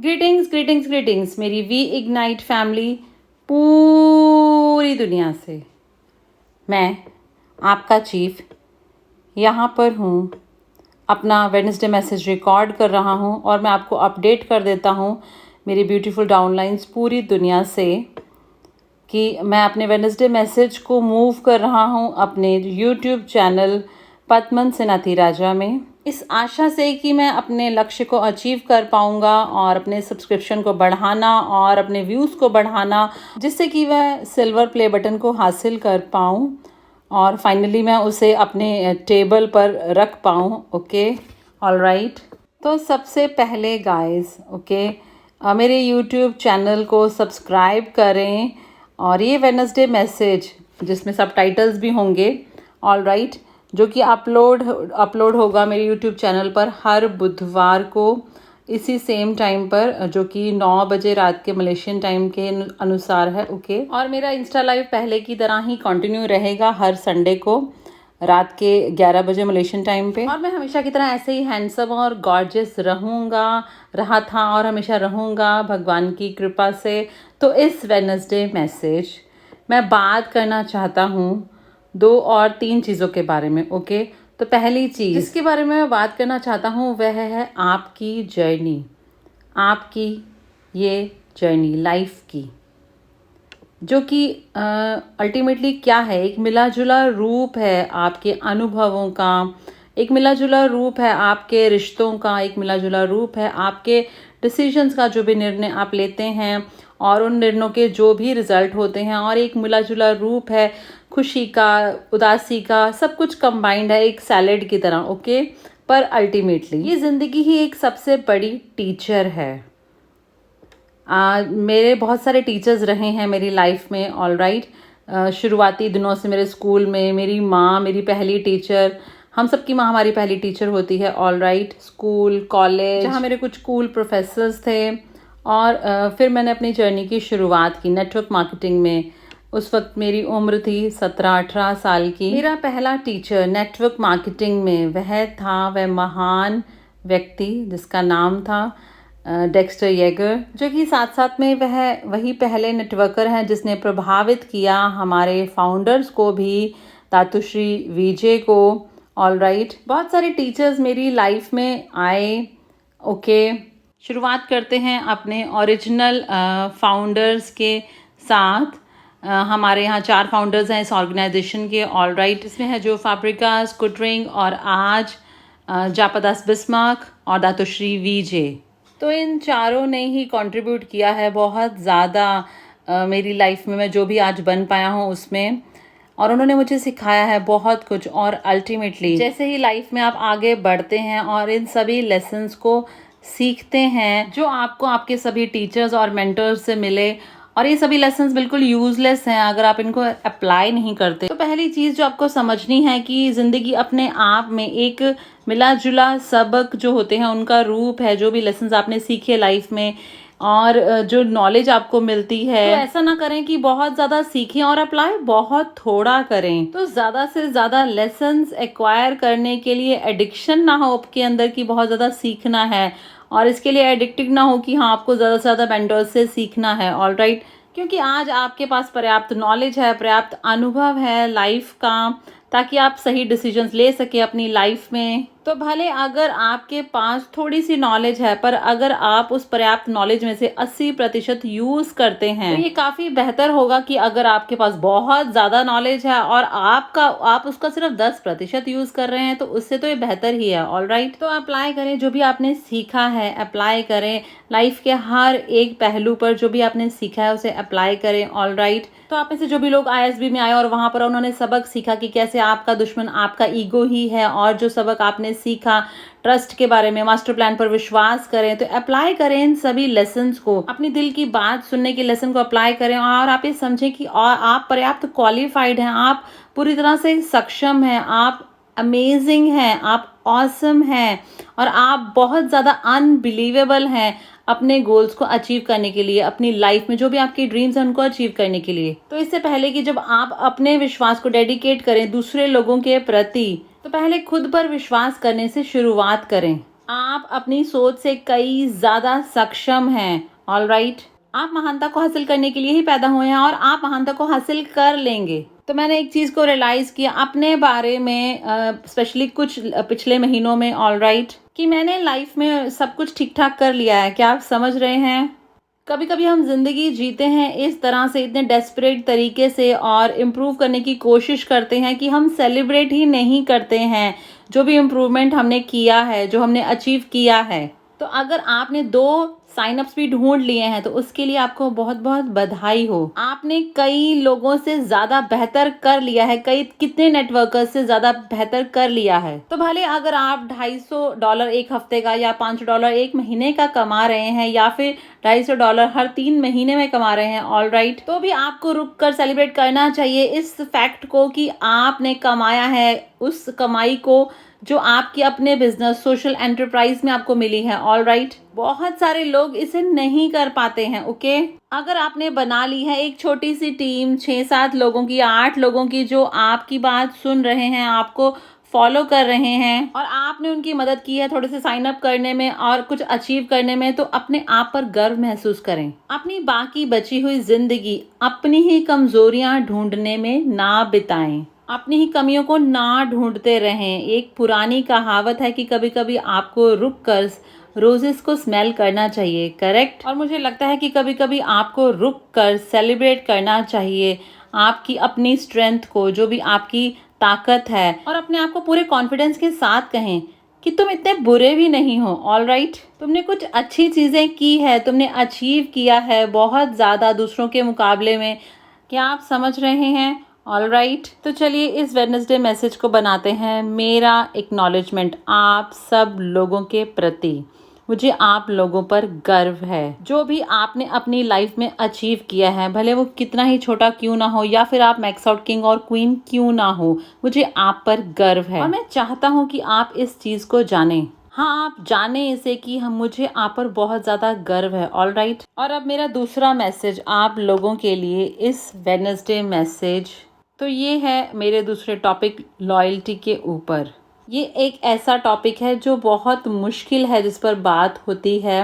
Greetings मेरी we ignite family पूरी दुनिया से। मैं आपका चीफ यहाँ पर हूँ, अपना वेडनेसडे मैसेज रिकॉर्ड कर रहा हूँ और मैं आपको अपडेट कर देता हूँ मेरी ब्यूटीफुल डाउनलाइंस पूरी दुनिया से कि मैं अपने वेडनेसडे मैसेज को मूव कर रहा हूँ अपने यूट्यूब चैनल पद्मन सेनाती राजा में, इस आशा से कि मैं अपने लक्ष्य को अचीव कर पाऊँगा और अपने सब्सक्रिप्शन को बढ़ाना और अपने व्यूज़ को बढ़ाना, जिससे कि वह सिल्वर प्ले बटन को हासिल कर पाऊँ और फाइनली मैं उसे अपने टेबल पर रख पाऊँ। Okay, alright. तो सबसे पहले गाइस, ओके, मेरे यूट्यूब चैनल को सब्सक्राइब करें और ये वेडनेसडे मैसेज जिसमें सबटाइटल्स भी होंगे, ऑलराइट, जो कि अपलोड होगा मेरे यूट्यूब चैनल पर हर बुधवार को इसी सेम टाइम पर, जो कि 9 बजे रात के मलेशियन टाइम के अनुसार है। ओके, और मेरा इंस्टा लाइव पहले की तरह ही कंटिन्यू रहेगा हर संडे को रात के 11 बजे मलेशियन टाइम पे। और मैं हमेशा की तरह ऐसे ही हैंडसम और गॉर्जियस रहा था और हमेशा रहूँगा भगवान की कृपा से। तो इस वेडनेसडे मैसेज मैं बात करना चाहता हूँ 2 और 3 चीज़ों के बारे में। ओके, तो पहली चीज़ जिसके बारे में मैं बात करना चाहता हूँ वह है आपकी जर्नी, आपकी ये जर्नी लाइफ की, जो कि अल्टीमेटली क्या है, एक मिला जुला रूप है आपके अनुभवों का, एक मिला जुला रूप है आपके रिश्तों का, एक मिला जुला रूप है आपके डिसीजंस का, जो भी निर्णय आप लेते हैं और उन निर्णयों के जो भी रिजल्ट होते हैं, और एक मिला जुला रूप है खुशी का, उदासी का, सब कुछ कंबाइंड है एक सैलेड की तरह। ओके, पर अल्टीमेटली ये ज़िंदगी ही एक सबसे बड़ी टीचर है। मेरे बहुत सारे टीचर्स रहे हैं मेरी लाइफ में, ऑलराइट। शुरुआती दिनों से मेरे स्कूल में मेरी माँ मेरी पहली टीचर, हम सबकी माँ हमारी पहली टीचर होती है, ऑलराइट। स्कूल, कॉलेज, जहाँ मेरे कुछ स्कूल प्रोफेसर्स थे, और फिर मैंने अपनी जर्नी की शुरुआत की नेटवर्क मार्केटिंग में। उस वक्त मेरी उम्र थी 17-18 साल की। मेरा पहला टीचर नेटवर्क मार्केटिंग में वह महान व्यक्ति जिसका नाम था डेक्स्टर येगर, जो कि साथ साथ में वही पहले नेटवर्कर हैं जिसने प्रभावित किया हमारे फाउंडर्स को भी, दातुश्री विजय को, ऑलराइट। बहुत सारे टीचर्स मेरी लाइफ में आए। ओके, शुरुआत करते हैं अपने ओरिजिनल फाउंडर्स के साथ। हमारे यहाँ 4 फाउंडर्स हैं इस ऑर्गेनाइजेशन के, ऑलराइट। इसमें है जो फैब्रिकास, कुटरिंग और आज जापादास बिस्मार्क और दातुश्री विजय। तो इन चारों ने ही कंट्रीब्यूट किया है बहुत ज़्यादा मेरी लाइफ में, मैं जो भी आज बन पाया हूँ उसमें, और उन्होंने मुझे सिखाया है बहुत कुछ। और अल्टीमेटली जैसे ही लाइफ में आप आगे बढ़ते हैं और इन सभी लेसन्स को सीखते हैं जो आपको आपके सभी टीचर्स और मेंटर्स से मिले, और ये सभी लेसन्स बिल्कुल यूजलेस हैं अगर आप इनको अप्लाई नहीं करते। तो पहली चीज़ जो आपको समझनी है कि ज़िंदगी अपने आप में एक मिला जुला सबक जो होते हैं उनका रूप है। जो भी लेसन्स आपने सीखे लाइफ में और जो नॉलेज आपको मिलती है, तो ऐसा ना करें कि बहुत ज़्यादा सीखें और अप्लाई बहुत थोड़ा करें। तो ज़्यादा से ज़्यादा लेसन्स एक्वायर करने के लिए एडिक्शन ना हो आपके अंदर कि बहुत ज़्यादा सीखना है, और इसके लिए एडिक्टिव ना हो कि हाँ आपको ज़्यादा से ज़्यादा मेंटर्स से सीखना है, ऑलराइट। क्योंकि आज आपके पास पर्याप्त नॉलेज है, पर्याप्त अनुभव है लाइफ का, ताकि आप सही डिसीजंस ले सके अपनी लाइफ में। तो भले अगर आपके पास थोड़ी सी नॉलेज है, पर अगर आप उस पर्याप्त नॉलेज में से 80% यूज़ करते हैं, तो ये काफ़ी बेहतर होगा कि अगर आपके पास बहुत ज़्यादा नॉलेज है और आप उसका सिर्फ 10% यूज़ कर रहे हैं, तो उससे तो ये बेहतर ही है, ऑलराइट। तो अप्लाई करें जो भी आपने सीखा है, अप्लाई करें लाइफ के हर एक पहलू पर। जो भी आपने सीखा है उसे अप्लाई करें, ऑलराइट। तो आप में से जो भी लोग ISB में आए और वहाँ पर उन्होंने सबक सीखा कि कैसे आपका दुश्मन आपका ईगो ही है, और जो सबक आपने सीखा ट्रस्ट के बारे में, मास्टर प्लान पर विश्वास करें, तो अप्लाई करें इन सभी लेसन्स को, अपनी दिल की बात सुनने के लेसन को अप्लाई करें, और आप ये समझें कि आप पर्याप्त क्वालिफाइड हैं, आप पूरी तरह से सक्षम हैं, आप अमेजिंग हैं, आप ऑसम हैं, और आप बहुत ज़्यादा अनबिलीवेबल हैं अपने गोल्स को अचीव करने के लिए, अपनी लाइफ में जो भी आपकी ड्रीम्स हैं उनको अचीव करने के लिए। तो इससे पहले कि जब आप अपने विश्वास को डेडिकेट करें दूसरे लोगों के प्रति, तो पहले खुद पर विश्वास करने से शुरुआत करें। आप अपनी सोच से कई ज़्यादा सक्षम हैं, ऑलराइट। आप महानता को हासिल करने के लिए ही पैदा हुए हैं और आप महानता को हासिल कर लेंगे। तो मैंने एक चीज़ को रियलाइज़ किया अपने बारे में, स्पेशली कुछ पिछले महीनों में, ऑलराइट, कि मैंने लाइफ में सब कुछ ठीक ठाक कर लिया है। क्या आप समझ रहे हैं? कभी कभी हम जिंदगी जीते हैं इस तरह से, इतने डेस्परेट तरीके से, और इम्प्रूव करने की कोशिश करते हैं कि हम सेलिब्रेट ही नहीं करते हैं जो भी इम्प्रूवमेंट हमने किया है, जो हमने अचीव किया है। तो अगर आपने 2 साइन अप्स भी ढूंढ लिए हैं तो उसके लिए आपको बहुत बहुत बधाई हो। आपने कई लोगों से ज़्यादा बेहतर कर लिया है, कई कितने नेटवर्कर्स से ज़्यादा बेहतर कर लिया है। तो भले अगर आप $250 एक हफ्ते का या $5 एक महीने का कमा रहे हैं, या फिर $250 हर 3 महीने में कमा रहे हैं, ऑलराइट, तो भी आपको रुक कर सेलिब्रेट करना चाहिए इस फैक्ट को कि आपने कमाया है उस कमाई को जो आपकी अपने बिजनेस, सोशल एंटरप्राइज में आपको मिली है, ऑलराइट। बहुत सारे लोग इसे नहीं कर पाते हैं, ओके। अगर आपने बना ली है एक छोटी सी टीम, 6-7 लोगों की, 8 लोगों की, जो आपकी बात सुन रहे हैं, आपको फॉलो कर रहे हैं, और आपने उनकी मदद की है थोड़े से साइन अप करने में और कुछ अचीव करने में, तो अपने आप पर गर्व महसूस करें। अपनी बाकी बची हुई जिंदगी अपनी ही कमजोरियां ढूंढने में ना बिताएं, अपनी ही कमियों को ना ढूंढते रहें। एक पुरानी कहावत है कि कभी कभी आपको रुक कर रोजेस को स्मेल करना चाहिए, करेक्ट। और मुझे लगता है कि कभी कभी आपको रुक कर सेलिब्रेट करना चाहिए आपकी अपनी स्ट्रेंथ को, जो भी आपकी ताकत है, और अपने आप को पूरे कॉन्फिडेंस के साथ कहें कि तुम इतने बुरे भी नहीं हो, ऑलराइट। तुमने कुछ अच्छी चीज़ें की है, तुमने अचीव किया है बहुत ज़्यादा दूसरों के मुकाबले में। क्या आप समझ रहे हैं? ऑलराइट, तो चलिए इस वेडनेसडे मैसेज को बनाते हैं मेरा एक्नॉलेजमेंट आप सब लोगों के प्रति। मुझे आप लोगों पर गर्व है। जो भी आपने अपनी लाइफ में अचीव किया है, भले वो कितना ही छोटा क्यों ना हो, या फिर आप मैक्स आउट किंग और क्वीन क्यों ना हो, मुझे आप पर गर्व है। और मैं चाहता हूँ कि आप इस चीज़ को जानें। हाँ, आप जाने इसे कि हम मुझे आप पर बहुत ज़्यादा गर्व है, ऑलराइट। और अब मेरा दूसरा मैसेज आप लोगों के लिए इस वेडनेसडे मैसेज, तो ये है मेरे दूसरे टॉपिक लॉयल्टी के ऊपर। ये एक ऐसा टॉपिक है जो बहुत मुश्किल है जिस पर बात होती है,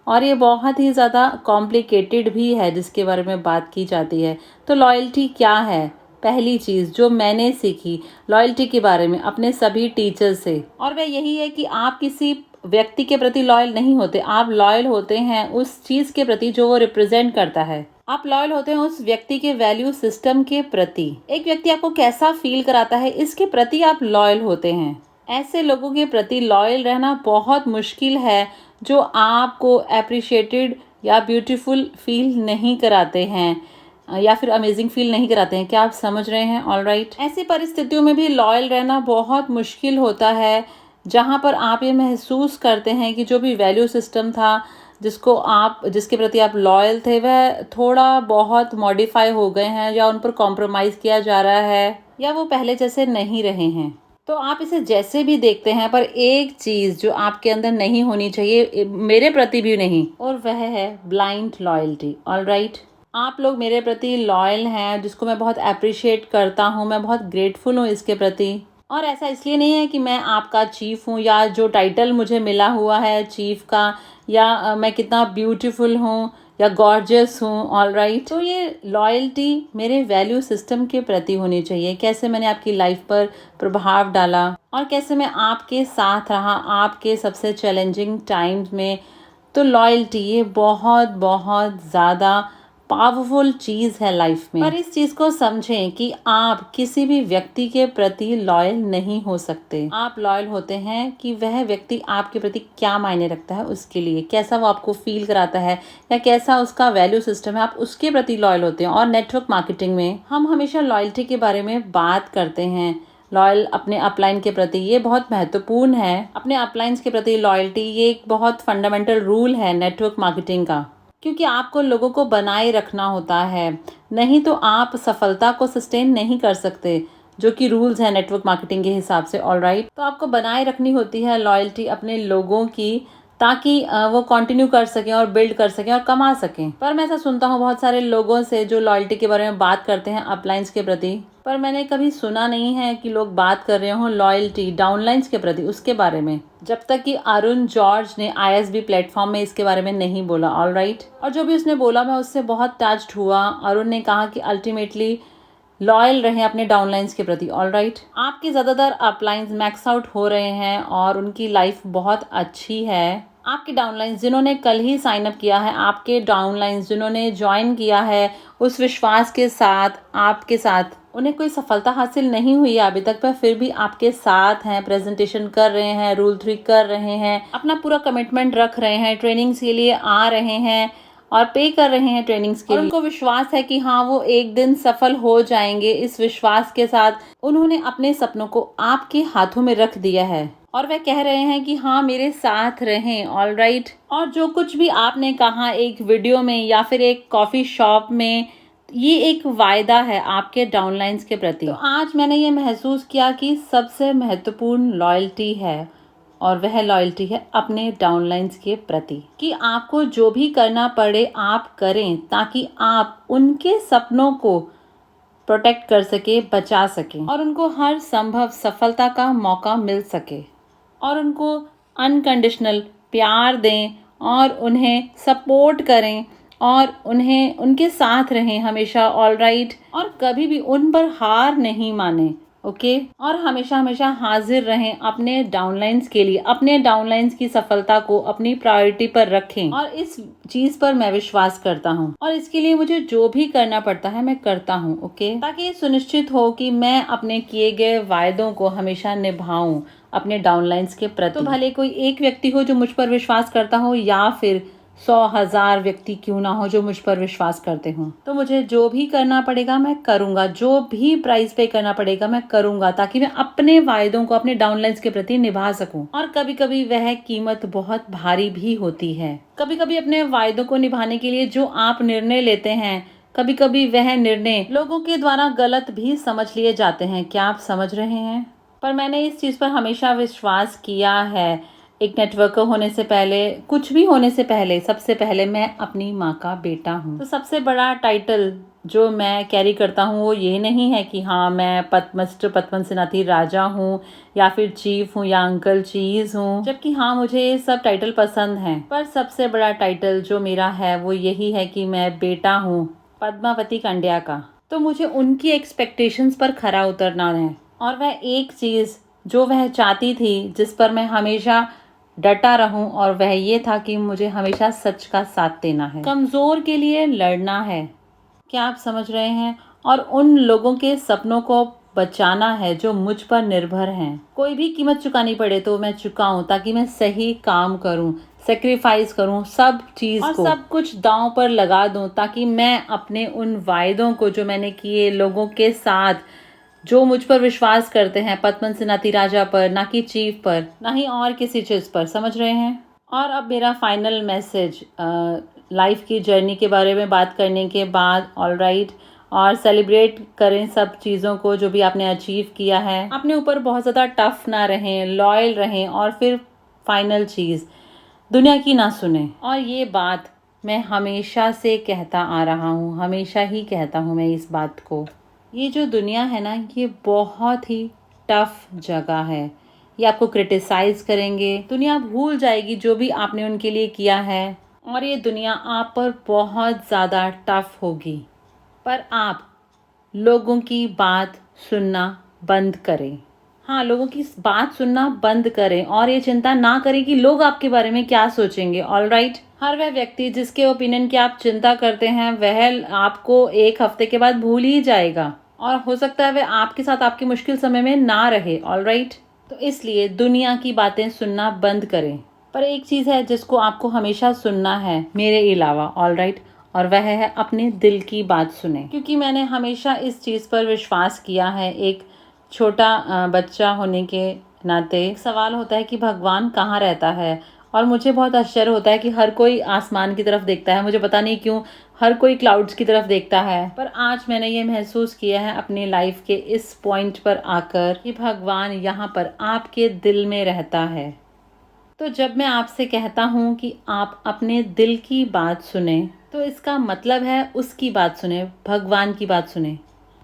और ये बहुत ही ज़्यादा कॉम्प्लिकेटेड भी है जिसके बारे में बात की जाती है। तो लॉयल्टी क्या है? पहली चीज़ जो मैंने सीखी लॉयल्टी के बारे में अपने सभी टीचर से, और वह यही है कि आप किसी व्यक्ति के प्रति लॉयल नहीं होते, आप लॉयल होते हैं उस चीज़ के प्रति जो वो रिप्रेजेंट करता है। आप लॉयल होते हैं उस व्यक्ति के वैल्यू सिस्टम के प्रति। एक व्यक्ति आपको कैसा फील कराता है, इसके प्रति आप लॉयल होते हैं। ऐसे लोगों के प्रति लॉयल रहना बहुत मुश्किल है जो आपको अप्रिशिएटेड या ब्यूटीफुल फील नहीं कराते हैं, या फिर अमेजिंग फील नहीं कराते हैं। क्या आप समझ रहे हैं? ऑलराइट, ऐसी परिस्थितियों में भी लॉयल रहना बहुत मुश्किल होता है जहाँ पर आप ये महसूस करते हैं कि जो भी वैल्यू सिस्टम था, जिसके प्रति आप लॉयल थे, वह थोड़ा बहुत मॉडिफाई हो गए हैं, या उन पर कॉम्प्रोमाइज़ किया जा रहा है, या वो पहले जैसे नहीं रहे हैं। तो आप इसे जैसे भी देखते हैं, पर एक चीज़ जो आपके अंदर नहीं होनी चाहिए, मेरे प्रति भी नहीं, और वह है ब्लाइंड लॉयल्टी, ऑलराइट। आप लोग मेरे प्रति लॉयल हैं, जिसको मैं बहुत अप्रिशिएट करता हूँ, मैं बहुत ग्रेटफुल हूँ इसके प्रति। और ऐसा इसलिए नहीं है कि मैं आपका चीफ हूँ, या जो टाइटल मुझे मिला हुआ है चीफ का, या मैं कितना ब्यूटीफुल हूँ या गॉर्जियस हूँ, ऑलराइट। तो ये लॉयल्टी मेरे वैल्यू सिस्टम के प्रति होनी चाहिए। कैसे मैंने आपकी लाइफ पर प्रभाव डाला, और कैसे मैं आपके साथ रहा आपके सबसे चैलेंजिंग टाइम्स में। तो लॉयल्टी ये बहुत बहुत ज़्यादा पावरफुल चीज़ है लाइफ में। पर इस चीज़ को समझें कि आप किसी भी व्यक्ति के प्रति लॉयल नहीं हो सकते। आप लॉयल होते हैं कि वह व्यक्ति आपके प्रति क्या मायने रखता है, उसके लिए कैसा वो आपको फील कराता है, या कैसा उसका वैल्यू सिस्टम है, आप उसके प्रति लॉयल होते हैं। और नेटवर्क मार्केटिंग में हम हमेशा लॉयल्टी के बारे में बात करते हैं। लॉयल अपने अपलाइन के प्रति, ये बहुत महत्वपूर्ण है। अपने अपलाइंस के प्रति लॉयल्टी ये एक बहुत फंडामेंटल रूल है नेटवर्क मार्केटिंग का, क्योंकि आपको लोगों को बनाए रखना होता है, नहीं तो आप सफलता को सस्टेन नहीं कर सकते, जो कि रूल्स हैं नेटवर्क मार्केटिंग के हिसाब से, ऑलराइट। तो आपको बनाए रखनी होती है लॉयल्टी अपने लोगों की, ताकि वो कंटिन्यू कर सकें और बिल्ड कर सकें और कमा सकें। पर मैं ऐसा सुनता हूँ बहुत सारे लोगों से जो लॉयल्टी के बारे में बात करते हैं अपलाइंस के प्रति, पर मैंने कभी सुना नहीं है कि लोग बात कर रहे हों लॉयल्टी डाउनलाइंस के प्रति, उसके बारे में, जब तक कि अरुण जॉर्ज ने आईएसबी प्लेटफॉर्म में इसके बारे में नहीं बोला। ऑलराइट, और जो भी उसने बोला मैं उससे बहुत टच्ड हुआ। अरुण ने कहा कि अल्टीमेटली लॉयल रहें अपने डाउनलाइंस के प्रति। ऑलराइट, आपके ज़्यादातर अपलाइंस मैक्स आउट हो रहे हैं और उनकी लाइफ बहुत अच्छी है। आपके डाउनलाइंस जिन्होंने कल ही साइन अप किया है, आपके डाउनलाइंस जिन्होंने ज्वाइन किया है उस विश्वास के साथ आपके साथ, उन्हें कोई सफलता हासिल नहीं हुई है अभी तक, पर फिर भी आपके साथ हैं, प्रेजेंटेशन कर रहे हैं, रूल 3 कर रहे हैं, अपना पूरा कमिटमेंट रख रहे हैं, ट्रेनिंग्स के लिए आ रहे हैं और पे कर रहे हैं ट्रेनिंग्स के लिए। उनको विश्वास है कि हाँ वो एक दिन सफल हो जाएंगे। इस विश्वास के साथ उन्होंने अपने सपनों को आपके हाथों में रख दिया है और वह कह रहे हैं कि हाँ मेरे साथ रहें। ऑलराइट, और जो कुछ भी आपने कहा एक वीडियो में या फिर एक कॉफ़ी शॉप में, ये एक वायदा है आपके डाउनलाइंस के प्रति। तो आज मैंने ये महसूस किया कि सबसे महत्वपूर्ण लॉयल्टी है और वह लॉयल्टी है अपने डाउनलाइंस के प्रति, कि आपको जो भी करना पड़े आप करें ताकि आप उनके सपनों को प्रोटेक्ट कर सके, बचा सकें और उनको हर संभव सफलता का मौका मिल सके और उनको अनकंडीशनल प्यार दें और उन्हें सपोर्ट करें और उन्हें उनके साथ रहें हमेशा। ऑलराइट, और कभी भी उन पर हार नहीं माने। ओके, और हमेशा हमेशा हाजिर रहें अपने डाउनलाइंस के लिए, अपने डाउनलाइंस की सफलता को अपनी प्रायोरिटी पर रखें और इस चीज़ पर मैं विश्वास करता हूँ और इसके लिए मुझे जो भी करना पड़ता है मैं करता हूँ। ओके, ताकि ये सुनिश्चित हो कि मैं अपने किए गए वायदों को हमेशा निभाऊं अपने डाउनलाइंस के प्रति। तो भले कोई एक व्यक्ति हो जो मुझ पर विश्वास करता हो या फिर 100,000 व्यक्ति क्यों ना हो जो मुझ पर विश्वास करते हों, तो मुझे जो भी करना पड़ेगा मैं करूंगा, जो भी प्राइस पे करना पड़ेगा मैं करूंगा ताकि मैं अपने वायदों को अपने डाउनलाइंस के प्रति निभा सकूं। और कभी कभी वह कीमत बहुत भारी भी होती है। कभी कभी अपने वायदों को निभाने के लिए जो आप निर्णय लेते हैं, कभी कभी वह निर्णय लोगों के द्वारा गलत भी समझ लिए जाते हैं। क्या आप समझ रहे हैं? पर मैंने इस चीज़ पर हमेशा विश्वास किया है। एक नेटवर्कर होने से पहले, कुछ भी होने से पहले, सबसे पहले मैं अपनी माँ का बेटा हूँ। तो सबसे बड़ा टाइटल जो मैं कैरी करता हूँ वो ये नहीं है कि हाँ मैं मिस्टर पद्मन सेनापति राजा हूँ या फिर चीफ हूँ या अंकल चीज हूँ, जबकि हाँ मुझे ये सब टाइटल पसंद हैं, पर सबसे बड़ा टाइटल जो मेरा है वो यही है कि मैं बेटा हूँ पद्मावती कंड्या का। तो मुझे उनकी एक्सपेक्टेशंस पर खरा उतरना है और वह एक चीज़ जो वह चाहती थी, जिस पर मैं हमेशा डटा रहूं, और वह ये था कि मुझे हमेशा सच का साथ देना है, कमज़ोर के लिए लड़ना है। क्या आप समझ रहे हैं? और उन लोगों के सपनों को बचाना है जो मुझ पर निर्भर हैं। कोई भी कीमत चुकानी पड़े तो मैं चुकाऊं ताकि मैं सही काम करूं, सेक्रीफाइस करूं सब चीज़ को, सब कुछ दांव पर लगा दूं ताकि मैं अपने उन वायदों को जो मैंने किए लोगों के साथ, जो मुझ पर विश्वास करते हैं, पद्मन सेनापति राजा पर, ना कि चीफ पर, ना ही और किसी चीज़ पर। समझ रहे हैं? और अब मेरा फाइनल मैसेज, लाइफ की जर्नी के बारे में बात करने के बाद, ऑलराइट, और सेलिब्रेट करें सब चीज़ों को जो भी आपने अचीव किया है। अपने ऊपर बहुत ज़्यादा टफ ना रहें, लॉयल रहें और फिर फाइनल चीज़, दुनिया की ना सुने। और ये बात मैं हमेशा से कहता आ रहा हूँ, हमेशा ही कहता हूँ मैं इस बात को। ये जो दुनिया है ना, ये बहुत ही टफ जगह है। ये आपको क्रिटिसाइज करेंगे, दुनिया भूल जाएगी जो भी आपने उनके लिए किया है और ये दुनिया आप पर बहुत ज़्यादा टफ होगी। पर आप लोगों की बात सुनना बंद करें। हाँ, लोगों की बात सुनना बंद करें और ये चिंता ना करें कि लोग आपके बारे में क्या सोचेंगे। ऑलराइट, हर वह व्यक्ति जिसके ओपिनियन की आप चिंता करते हैं वह आपको एक हफ्ते के बाद भूल ही जाएगा और हो सकता है वह आपके साथ आपके मुश्किल समय में ना रहे। ऑलराइट, तो इसलिए दुनिया की बातें सुनना बंद करें। पर एक चीज़ है जिसको आपको हमेशा सुनना है मेरे अलावा, ऑलराइट, और वह है अपने दिल की बात सुने। क्योंकि मैंने हमेशा इस चीज़ पर विश्वास किया है। एक छोटा बच्चा होने के नाते सवाल होता है कि भगवान कहाँ रहता है, और मुझे बहुत आश्चर्य होता है कि हर कोई आसमान की तरफ देखता है, मुझे पता नहीं क्यों हर कोई क्लाउड्स की तरफ देखता है। पर आज मैंने ये महसूस किया है अपनी लाइफ के इस पॉइंट पर आकर कि भगवान यहाँ पर आपके दिल में रहता है। तो जब मैं आपसे कहता हूँ कि आप अपने दिल की बात सुने, तो इसका मतलब है उसकी बात सुने, भगवान की बात सुने।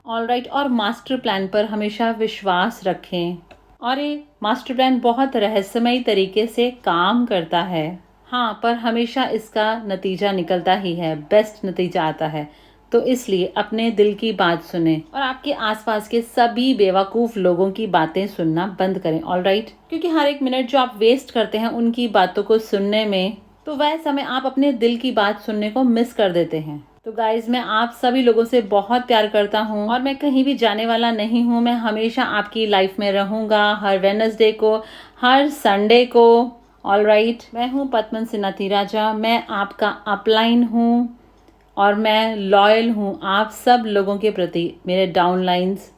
ऑलराइट, और मास्टर प्लान पर हमेशा विश्वास रखें। और ये मास्टर प्लान बहुत रहस्यमयी तरीके से काम करता है। हाँ, पर हमेशा इसका नतीजा निकलता ही है, बेस्ट नतीजा आता है। तो इसलिए अपने दिल की बात सुने और आपके आसपास के सभी बेवकूफ़ लोगों की बातें सुनना बंद करें, ऑलराइट? क्योंकि हर एक मिनट जो आप वेस्ट करते हैं उनकी बातों को सुनने में, तो वह समय आप अपने दिल की बात सुनने को मिस कर देते हैं। तो गाइज, मैं आप सभी लोगों से बहुत प्यार करता हूँ और मैं कहीं भी जाने वाला नहीं हूँ। मैं हमेशा आपकी लाइफ में रहूँगा, हर वेडनेसडे को, हर संडे को, ऑलराइट? मैं हूँ पद्मन सिन्हा तीराजा, मैं आपका अपलाइन हूँ और मैं लॉयल हूँ आप सब लोगों के प्रति, मेरे डाउनलाइंस।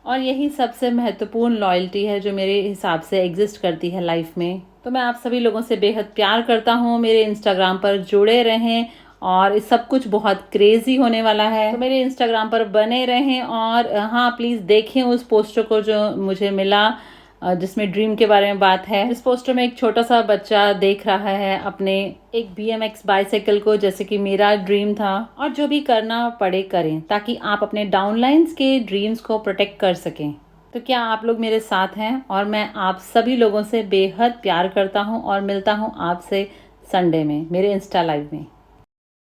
और यही सबसे महत्वपूर्ण लॉयल्टी है जो मेरे हिसाब से एग्जिस्ट करती है लाइफ में। तो मैं आप सभी लोगों से बेहद प्यार करता हूँ। मेरे इंस्टाग्राम पर जुड़े रहें और इस सब कुछ बहुत क्रेजी होने वाला है, तो मेरे इंस्टाग्राम पर बने रहें। और हाँ, प्लीज़ देखें उस पोस्टर को जो मुझे मिला, जिसमें ड्रीम के बारे में बात है। इस पोस्टर में एक छोटा सा बच्चा देख रहा है अपने एक BMX बाइसाइकिल को, जैसे कि मेरा ड्रीम था। और जो भी करना पड़े करें ताकि आप अपने डाउनलाइंस के ड्रीम्स को प्रोटेक्ट कर सकें। तो क्या आप लोग मेरे साथ हैं? और मैं आप सभी लोगों से बेहद प्यार करता हूँ और मिलता हूँ आपसे संडे में मेरे इंस्टा लाइव में।